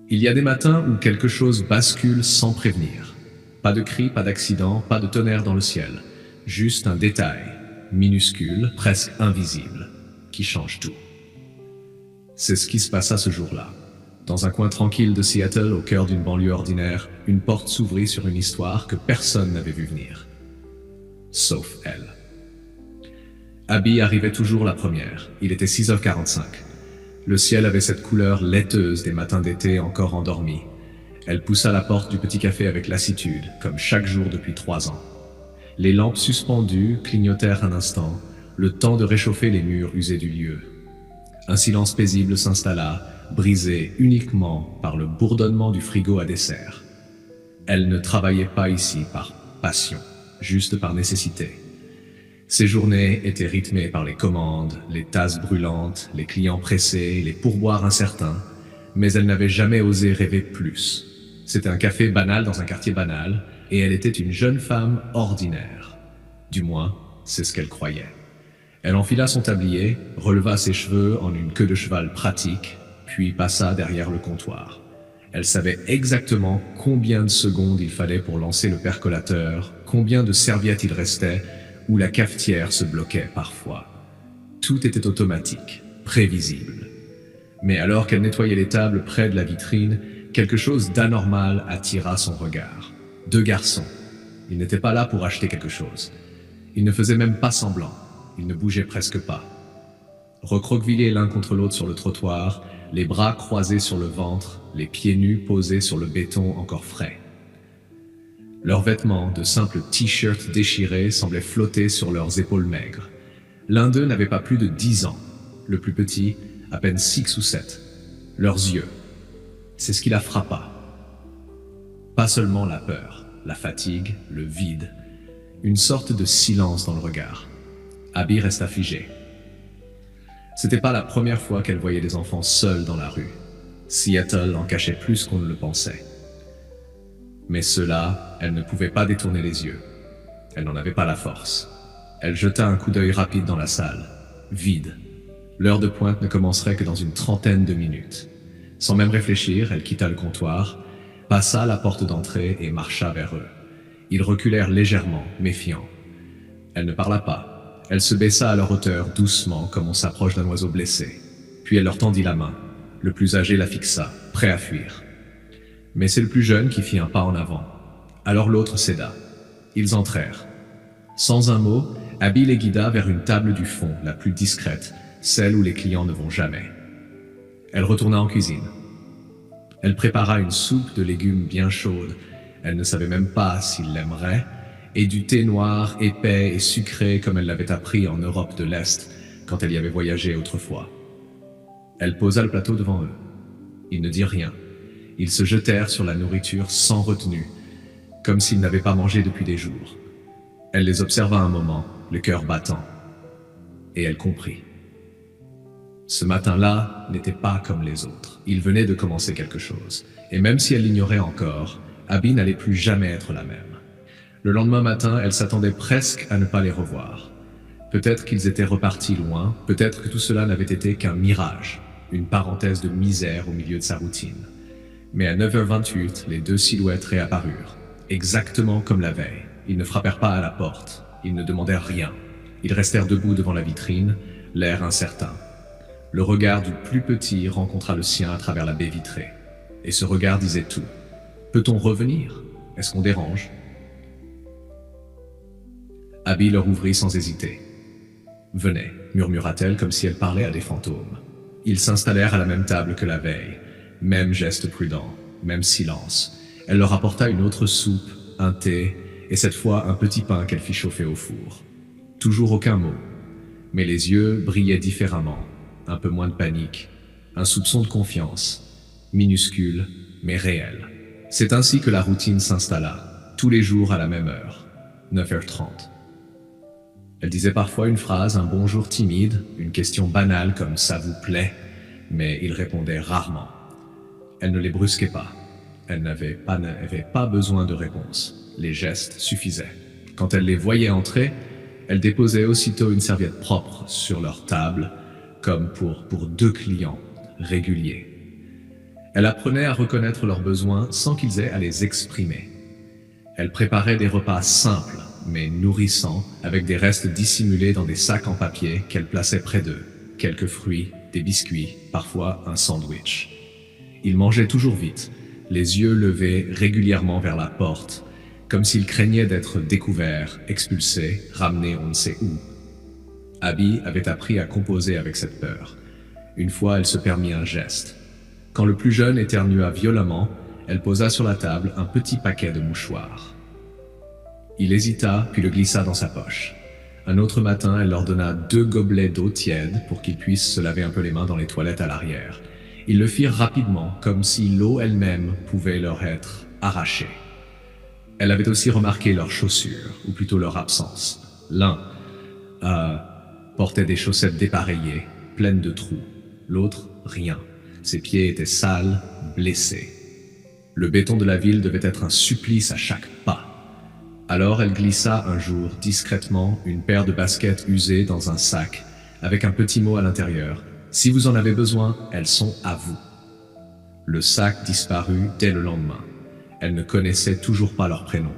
Il y a des matins où quelque chose bascule sans prévenir. Pas de cri, pas d'accident, pas de tonnerre dans le ciel. Juste un détail, minuscule, presque invisible, qui change tout. C'est ce qui se passa ce jour-là. Dans un coin tranquille de Seattle, au cœur d'une banlieue ordinaire, une porte s'ouvrit sur une histoire que personne n'avait vu venir. Sauf elle. Abby arrivait toujours la première. Il était 6h45. Le ciel avait cette couleur laiteuse des matins d'été encore endormis. Elle poussa la porte du petit café avec lassitude, comme chaque jour depuis 3 ans. Les lampes suspendues clignotèrent un instant, le temps de réchauffer les murs usés du lieu. Un silence paisible s'installa, brisé uniquement par le bourdonnement du frigo à dessert. Elle ne travaillait pas ici par passion, juste par nécessité. Ses journées étaient rythmées par les commandes, les tasses brûlantes, les clients pressés, les pourboires incertains, mais elle n'avait jamais osé rêver plus. C'était un café banal dans un quartier banal, et elle était une jeune femme ordinaire. Du moins, c'est ce qu'elle croyait. Elle enfila son tablier, releva ses cheveux en une queue de cheval pratique, puis passa derrière le comptoir. Elle savait exactement combien de secondes il fallait pour lancer le percolateur, combien de serviettes il restait, où la cafetière se bloquait parfois. Tout était automatique, prévisible. Mais alors qu'elle nettoyait les tables près de la vitrine, quelque chose d'anormal attira son regard. 2 garçons. Ils n'étaient pas là pour acheter quelque chose. Ils ne faisaient même pas semblant. Ils ne bougeaient presque pas. Recroquevillés l'un contre l'autre sur le trottoir, les bras croisés sur le ventre, les pieds nus posés sur le béton encore frais. Leurs vêtements, de simples t-shirts déchirés, semblaient flotter sur leurs épaules maigres. L'un d'eux n'avait pas plus de 10 ans, le plus petit, à peine 6 ou 7. Leurs yeux, c'est ce qui la frappa. Pas seulement la peur, la fatigue, le vide, une sorte de silence dans le regard. Abby resta figée. C'était pas la première fois qu'elle voyait des enfants seuls dans la rue. Seattle en cachait plus qu'on ne le pensait. Mais cela, elle ne pouvait pas détourner les yeux. Elle n'en avait pas la force. Elle jeta un coup d'œil rapide dans la salle. Vide. L'heure de pointe ne commencerait que dans une trentaine de minutes. Sans même réfléchir, elle quitta le comptoir, passa la porte d'entrée et marcha vers eux. Ils reculèrent légèrement, méfiants. Elle ne parla pas. Elle se baissa à leur hauteur, doucement, comme on s'approche d'un oiseau blessé. Puis elle leur tendit la main. Le plus âgé la fixa, prêt à fuir. Mais c'est le plus jeune qui fit un pas en avant. Alors l'autre céda. Ils entrèrent. Sans un mot, Abby les guida vers une table du fond, la plus discrète, celle où les clients ne vont jamais. Elle retourna en cuisine. Elle prépara une soupe de légumes bien chaude, elle ne savait même pas s'il l'aimerait, et du thé noir, épais et sucré comme elle l'avait appris en Europe de l'Est quand elle y avait voyagé autrefois. Elle posa le plateau devant eux. Ils ne dirent rien. Ils se jetèrent sur la nourriture sans retenue, comme s'ils n'avaient pas mangé depuis des jours. Elle les observa un moment, le cœur battant. Et elle comprit. Ce matin-là n'était pas comme les autres. Il venait de commencer quelque chose. Et même si elle l'ignorait encore, Abby n'allait plus jamais être la même. Le lendemain matin, elle s'attendait presque à ne pas les revoir. Peut-être qu'ils étaient repartis loin, peut-être que tout cela n'avait été qu'un mirage, une parenthèse de misère au milieu de sa routine. Mais à 9h28, les 2 silhouettes réapparurent, exactement comme la veille. Ils ne frappèrent pas à la porte, ils ne demandèrent rien. Ils restèrent debout devant la vitrine, l'air incertain. Le regard du plus petit rencontra le sien à travers la baie vitrée. Et ce regard disait tout. Peut-on revenir? Est-ce qu'on dérange? Abby leur ouvrit sans hésiter. Venez, murmura-t-elle comme si elle parlait à des fantômes. Ils s'installèrent à la même table que la veille. Même geste prudent, même silence. Elle leur apporta une autre soupe, un thé, et cette fois un petit pain qu'elle fit chauffer au four. Toujours aucun mot. Mais les yeux brillaient différemment. Un peu moins de panique. Un soupçon de confiance. Minuscule, mais réel. C'est ainsi que la routine s'installa. Tous les jours à la même heure. 9h30. Elle disait parfois une phrase, un bonjour timide, une question banale comme « ça vous plaît ?» mais il répondait rarement. Elle ne les brusquait pas. Elle n'avait pas besoin de réponse. Les gestes suffisaient. Quand elle les voyait entrer, elle déposait aussitôt une serviette propre sur leur table, comme pour 2 clients réguliers. Elle apprenait à reconnaître leurs besoins sans qu'ils aient à les exprimer. Elle préparait des repas simples, mais nourrissants, avec des restes dissimulés dans des sacs en papier qu'elle plaçait près d'eux. Quelques fruits, des biscuits, parfois un sandwich. Ils mangeaient toujours vite, les yeux levés régulièrement vers la porte, comme s'ils craignaient d'être découverts, expulsés, ramenés on ne sait où. Abby avait appris à composer avec cette peur. Une fois, elle se permit un geste. Quand le plus jeune éternua violemment, elle posa sur la table un petit paquet de mouchoirs. Il hésita, puis le glissa dans sa poche. Un autre matin, elle leur donna 2 gobelets d'eau tiède pour qu'ils puissent se laver un peu les mains dans les toilettes à l'arrière. Ils le firent rapidement, comme si l'eau elle-même pouvait leur être arrachée. Elle avait aussi remarqué leurs chaussures, ou plutôt leur absence. L'un portait des chaussettes dépareillées, pleines de trous. L'autre, rien. Ses pieds étaient sales, blessés. Le béton de la ville devait être un supplice à chaque pas. Alors elle glissa un jour discrètement une paire de baskets usées dans un sac, avec un petit mot à l'intérieur. « Si vous en avez besoin, elles sont à vous. » Le sac disparut dès le lendemain. Elle ne connaissait toujours pas leur prénom.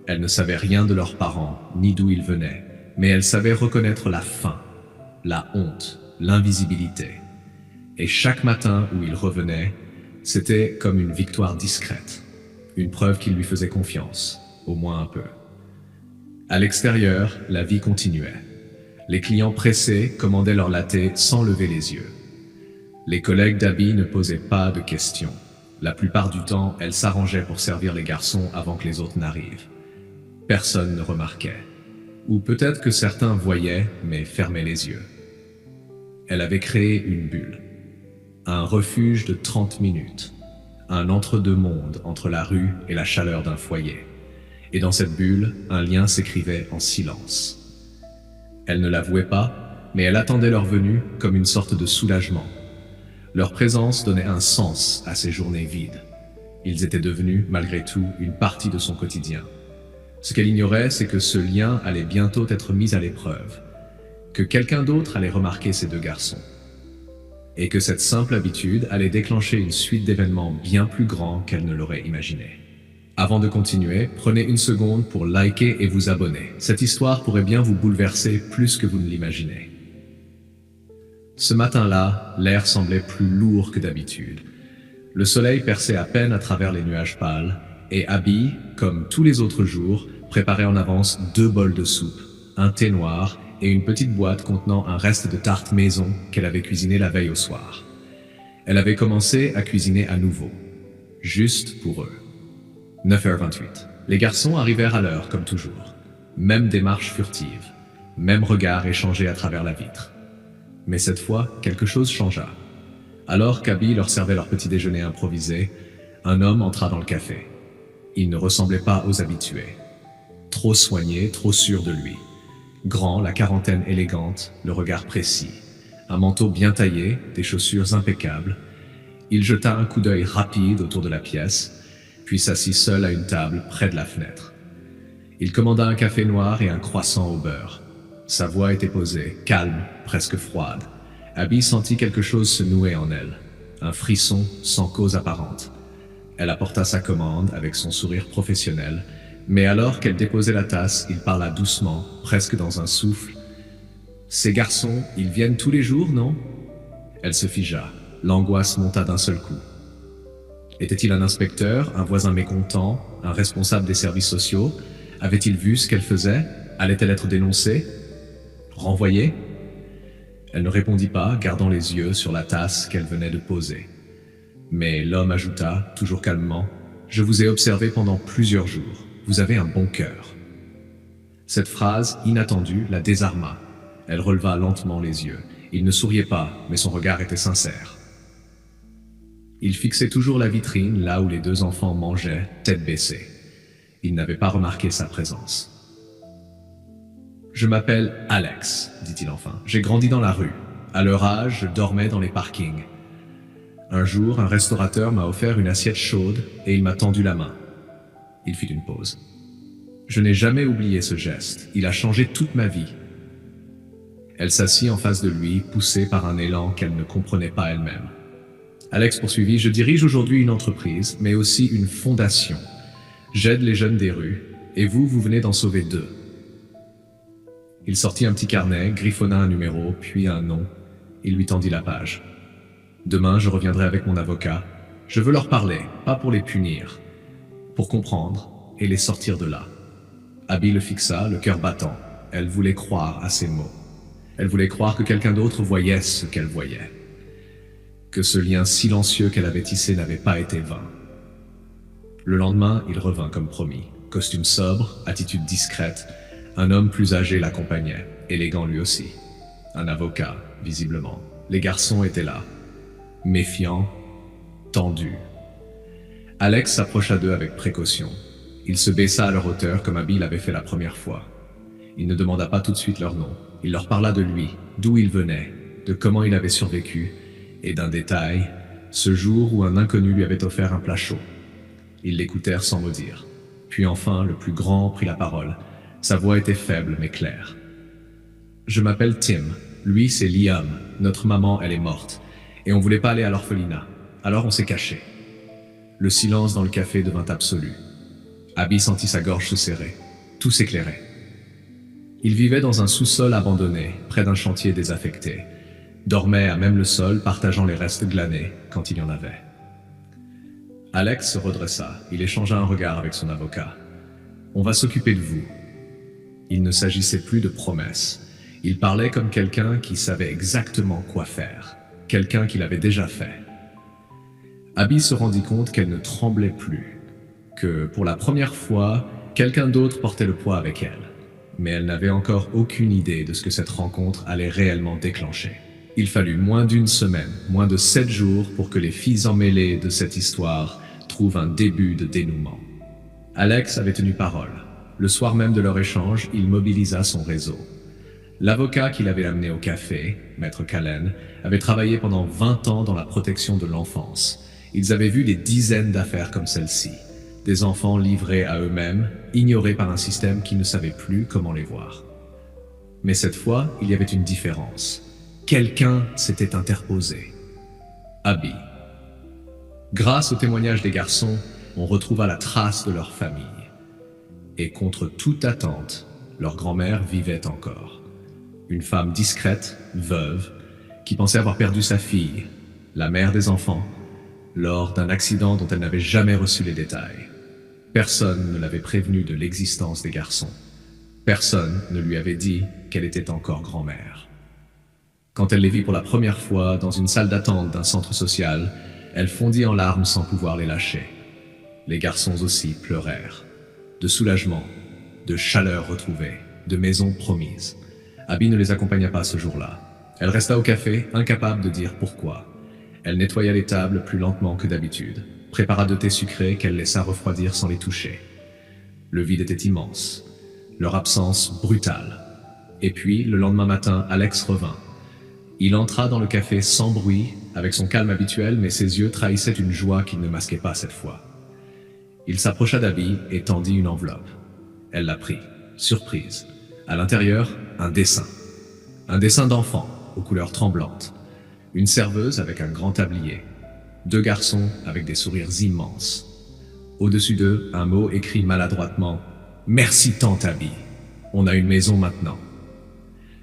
Elle ne savait rien de leurs parents, ni d'où ils venaient, mais elle savait reconnaître la faim, la honte, l'invisibilité. Et chaque matin où il revenait, c'était comme une victoire discrète, une preuve qu'il lui faisait confiance, au moins un peu. À l'extérieur, la vie continuait. Les clients pressés commandaient leur latte sans lever les yeux. Les collègues d'Abby ne posaient pas de questions. La plupart du temps, elle s'arrangeait pour servir les garçons avant que les autres n'arrivent. Personne ne remarquait. Ou peut-être que certains voyaient, mais fermaient les yeux. Elle avait créé une bulle. Un refuge de 30 minutes. Un entre-deux-mondes entre la rue et la chaleur d'un foyer. Et dans cette bulle, un lien s'écrivait en silence. Elle ne l'avouait pas, mais elle attendait leur venue comme une sorte de soulagement. Leur présence donnait un sens à ces journées vides. Ils étaient devenus, malgré tout, une partie de son quotidien. Ce qu'elle ignorait, c'est que ce lien allait bientôt être mis à l'épreuve, que quelqu'un d'autre allait remarquer ces 2 garçons, et que cette simple habitude allait déclencher une suite d'événements bien plus grands qu'elle ne l'aurait imaginé. Avant de continuer, prenez une seconde pour liker et vous abonner. Cette histoire pourrait bien vous bouleverser plus que vous ne l'imaginez. Ce matin-là, l'air semblait plus lourd que d'habitude. Le soleil perçait à peine à travers les nuages pâles, et Abby, comme tous les autres jours, préparait en avance 2 bols de soupe, un thé noir et une petite boîte contenant un reste de tarte maison qu'elle avait cuisiné la veille au soir. Elle avait commencé à cuisiner à nouveau, juste pour eux. 9h28. Les garçons arrivèrent à l'heure, comme toujours. Même démarche furtive, même regard échangé à travers la vitre. Mais cette fois, quelque chose changea. Alors qu'Abby leur servait leur petit déjeuner improvisé, un homme entra dans le café. Il ne ressemblait pas aux habitués. Trop soigné, trop sûr de lui. Grand, la quarantaine élégante, le regard précis. Un manteau bien taillé, des chaussures impeccables. Il jeta un coup d'œil rapide autour de la pièce, puis s'assit seul à une table près de la fenêtre. Il commanda un café noir et un croissant au beurre. Sa voix était posée, calme, presque froide. Abby sentit quelque chose se nouer en elle, un frisson sans cause apparente. Elle apporta sa commande avec son sourire professionnel, mais alors qu'elle déposait la tasse, il parla doucement, presque dans un souffle. « Ces garçons, ils viennent tous les jours, non ?» Elle se figea. L'angoisse monta d'un seul coup. Était-il un inspecteur, un voisin mécontent, un responsable des services sociaux? Avait-il vu ce qu'elle faisait? Allait-elle être dénoncée? Renvoyée? Elle ne répondit pas, gardant les yeux sur la tasse qu'elle venait de poser. Mais l'homme ajouta, toujours calmement, « Je vous ai observé pendant plusieurs jours. Vous avez un bon cœur. » Cette phrase, inattendue, la désarma. Elle releva lentement les yeux. Il ne souriait pas, mais son regard était sincère. Il fixait toujours la vitrine, là où les 2 enfants mangeaient, tête baissée. Il n'avait pas remarqué sa présence. « Je m'appelle Alex, dit-il enfin. J'ai grandi dans la rue. À leur âge, je dormais dans les parkings. Un jour, un restaurateur m'a offert une assiette chaude et il m'a tendu la main. Il fit une pause. Je n'ai jamais oublié ce geste. Il a changé toute ma vie. » Elle s'assit en face de lui, poussée par un élan qu'elle ne comprenait pas elle-même. Alex poursuivit, « Je dirige aujourd'hui une entreprise, mais aussi une fondation. J'aide les jeunes des rues, et vous venez d'en sauver 2. Il sortit un petit carnet, griffonna un numéro, puis un nom. Il lui tendit la page. « Demain, je reviendrai avec mon avocat. Je veux leur parler, pas pour les punir, pour comprendre et les sortir de là. » Abby le fixa, le cœur battant. Elle voulait croire à ses mots. Elle voulait croire que quelqu'un d'autre voyait ce qu'elle voyait. Que ce lien silencieux qu'elle avait tissé n'avait pas été vain. Le lendemain, il revint comme promis. Costume sobre, attitude discrète. Un homme plus âgé l'accompagnait, élégant lui aussi. Un avocat, visiblement. Les garçons étaient là, méfiants, tendus. Alex s'approcha d'eux avec précaution. Il se baissa à leur hauteur comme Abby l'avait fait la première fois. Il ne demanda pas tout de suite leur nom. Il leur parla de lui, d'où il venait, de comment il avait survécu, et d'un détail, ce jour où un inconnu lui avait offert un plat chaud. Ils l'écoutèrent sans mot dire. Puis enfin, le plus grand prit la parole. Sa voix était faible mais claire. « Je m'appelle Tim. Lui, c'est Liam. Notre maman, elle est morte. Et on voulait pas aller à l'orphelinat. Alors on s'est caché. » Le silence dans le café devint absolu. Abby sentit sa gorge se serrer. Tout s'éclairait. Il vivait dans un sous-sol abandonné, près d'un chantier désaffecté. Dormait à même le sol, partageant les restes glanés, quand il y en avait. Alex se redressa. Il échangea un regard avec son avocat. « On va s'occuper de vous. » Il ne s'agissait plus de promesses. Il parlait comme quelqu'un qui savait exactement quoi faire. Quelqu'un qui l'avait déjà fait. Abby se rendit compte qu'elle ne tremblait plus. Que, pour la première fois, quelqu'un d'autre portait le poids avec elle. Mais elle n'avait encore aucune idée de ce que cette rencontre allait réellement déclencher. Il fallut moins d'1 semaine, moins de 7 jours pour que les filles emmêlées de cette histoire trouvent un début de dénouement. Alex avait tenu parole. Le soir même de leur échange, il mobilisa son réseau. L'avocat qui l'avait amené au café, Maître Callen, avait travaillé pendant 20 ans dans la protection de l'enfance. Ils avaient vu des dizaines d'affaires comme celle-ci. Des enfants livrés à eux-mêmes, ignorés par un système qui ne savait plus comment les voir. Mais cette fois, il y avait une différence. Quelqu'un s'était interposé. Abby. Grâce au témoignage des garçons, on retrouva la trace de leur famille. Et contre toute attente, leur grand-mère vivait encore. Une femme discrète, veuve, qui pensait avoir perdu sa fille, la mère des enfants, lors d'un accident dont elle n'avait jamais reçu les détails. Personne ne l'avait prévenue de l'existence des garçons. Personne ne lui avait dit qu'elle était encore grand-mère. Quand elle les vit pour la première fois dans une salle d'attente d'un centre social, elle fondit en larmes sans pouvoir les lâcher. Les garçons aussi pleurèrent. De soulagement, de chaleur retrouvée, de maison promise. Abby ne les accompagna pas ce jour-là. Elle resta au café, incapable de dire pourquoi. Elle nettoya les tables plus lentement que d'habitude, prépara 2 thés sucrés qu'elle laissa refroidir sans les toucher. Le vide était immense, leur absence brutale. Et puis, le lendemain matin, Alex revint. Il entra dans le café sans bruit, avec son calme habituel, mais ses yeux trahissaient une joie qu'il ne masquait pas cette fois. Il s'approcha d'Abby et tendit une enveloppe. Elle la prit, surprise. À l'intérieur, un dessin. Un dessin d'enfant, aux couleurs tremblantes. Une serveuse avec un grand tablier. 2 garçons avec des sourires immenses. Au-dessus d'eux, un mot écrit maladroitement « Merci tante Abby. On a une maison maintenant. »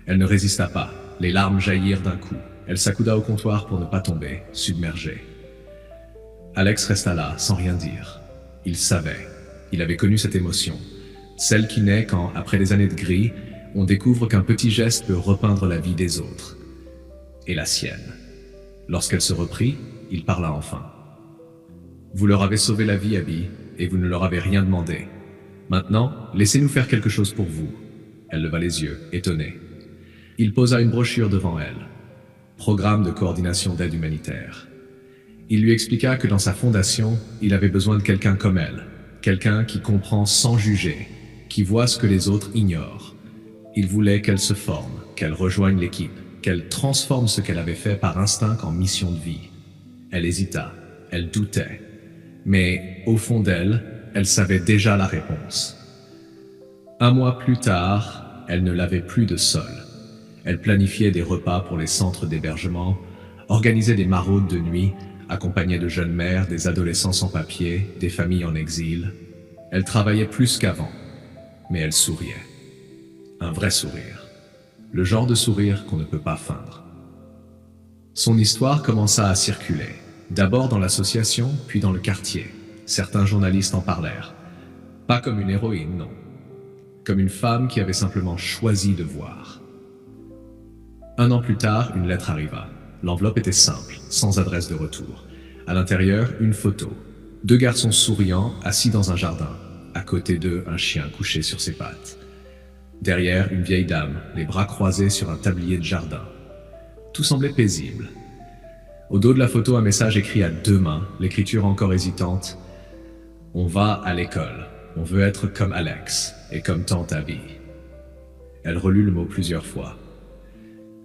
Elle ne résista pas. Les larmes jaillirent d'un coup. Elle s'accouda au comptoir pour ne pas tomber, submergée. Alex resta là, sans rien dire. Il savait. Il avait connu cette émotion. Celle qui naît quand, après des années de gris, on découvre qu'un petit geste peut repeindre la vie des autres. Et la sienne. Lorsqu'elle se reprit, il parla enfin. « Vous leur avez sauvé la vie, Abby, et vous ne leur avez rien demandé. Maintenant, laissez-nous faire quelque chose pour vous. » Elle leva les yeux, étonnée. Il posa une brochure devant elle. Programme de coordination d'aide humanitaire. Il lui expliqua que dans sa fondation, il avait besoin de quelqu'un comme elle, quelqu'un qui comprend sans juger, qui voit ce que les autres ignorent. Il voulait qu'elle se forme, qu'elle rejoigne l'équipe, qu'elle transforme ce qu'elle avait fait par instinct en mission de vie. Elle hésita, elle doutait. Mais, au fond d'elle, elle savait déjà la réponse. 1 mois plus tard, elle ne lavait plus de sol. Elle planifiait des repas pour les centres d'hébergement, organisait des maraudes de nuit, accompagnée de jeunes mères, des adolescents sans papier, des familles en exil. Elle travaillait plus qu'avant, mais elle souriait. Un vrai sourire. Le genre de sourire qu'on ne peut pas feindre. Son histoire commença à circuler, d'abord dans l'association, puis dans le quartier. Certains journalistes en parlèrent. Pas comme une héroïne, non. Comme une femme qui avait simplement choisi de voir. 1 an plus tard, une lettre arriva. L'enveloppe était simple, sans adresse de retour. À l'intérieur, une photo. 2 garçons souriants, assis dans un jardin. À côté d'eux, un chien couché sur ses pattes. Derrière, une vieille dame, les bras croisés sur un tablier de jardin. Tout semblait paisible. Au dos de la photo, un message écrit à 2 mains, l'écriture encore hésitante. « On va à l'école. On veut être comme Alex et comme tante Abby. » Elle relut le mot plusieurs fois.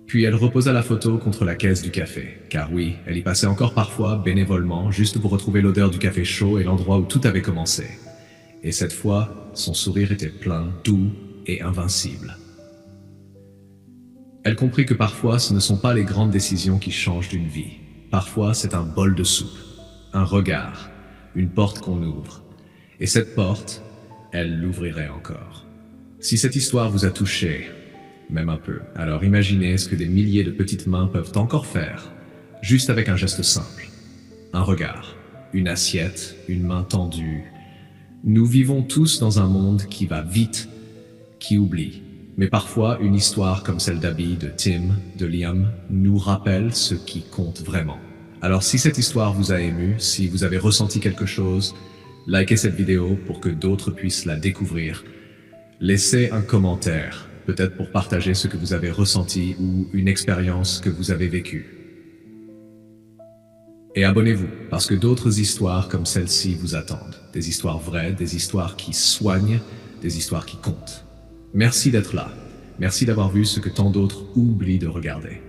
Puis elle reposa la photo contre la caisse du café, car oui, elle y passait encore parfois, bénévolement, juste pour retrouver l'odeur du café chaud et l'endroit où tout avait commencé. Et cette fois, son sourire était plein, doux et invincible. Elle comprit que parfois, ce ne sont pas les grandes décisions qui changent d'une vie. Parfois, c'est un bol de soupe, un regard, une porte qu'on ouvre. Et cette porte, elle l'ouvrirait encore. Si cette histoire vous a touché, même un peu, alors imaginez ce que des milliers de petites mains peuvent encore faire, juste avec un geste simple. Un regard, une assiette, une main tendue. Nous vivons tous dans un monde qui va vite, qui oublie. Mais parfois, une histoire comme celle d'Abby, de Tim, de Liam, nous rappelle ce qui compte vraiment. Alors si cette histoire vous a ému, si vous avez ressenti quelque chose, likez cette vidéo pour que d'autres puissent la découvrir. Laissez un commentaire, peut-être pour partager ce que vous avez ressenti ou une expérience que vous avez vécue. Et abonnez-vous, parce que d'autres histoires comme celle-ci vous attendent. Des histoires vraies, des histoires qui soignent, des histoires qui comptent. Merci d'être là. Merci d'avoir vu ce que tant d'autres oublient de regarder.